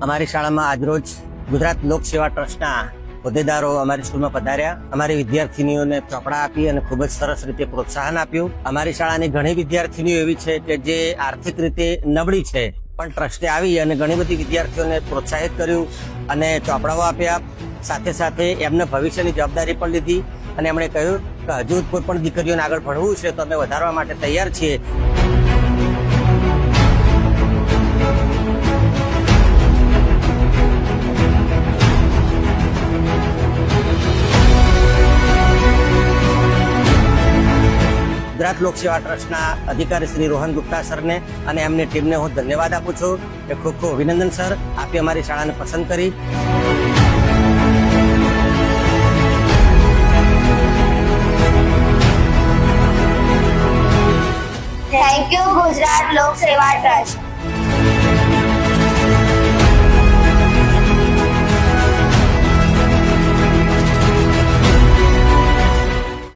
અમારી શાળામાં આજરોજ ગુજરાત લોક સેવા ટ્રસ્ટના હોદ્દેદારો અમારી સ્કૂલમાં પધાર્યા. અમારી વિદ્યાર્થીનીઓને ચોપડા આપી અને ખૂબ જ સરસ રીતે પ્રોત્સાહન આપ્યું. અમારી શાળાની ઘણી વિદ્યાર્થીનીઓ એવી છે કે જે આર્થિક રીતે નબળી છે, પણ ટ્રસ્ટે આવી અને ઘણી બધી વિદ્યાર્થીઓને પ્રોત્સાહિત કર્યું અને ચોપડાઓ આપ્યા. સાથે સાથે એમને ભવિષ્યની જવાબદારી પણ લીધી અને એમણે કહ્યું કે હજુ કોઈ પણ દીકરીઓને આગળ ભણવું છે તો અમે વધારવા માટે તૈયાર છીએ. ગુજરાત લોક સેવા ટ્રસ્ટના અધિકારી શ્રી રોહન ગુપ્તા સરને અને એમની ટીમને હું ધન્યવાદ આપું છું કે ખૂબ ખૂબ અભિનંદન સર, આપે અમારી શાળાને પસંદ કરી. થેન્ક યુ ગુજરાત લોક સેવા ટ્રસ્ટ.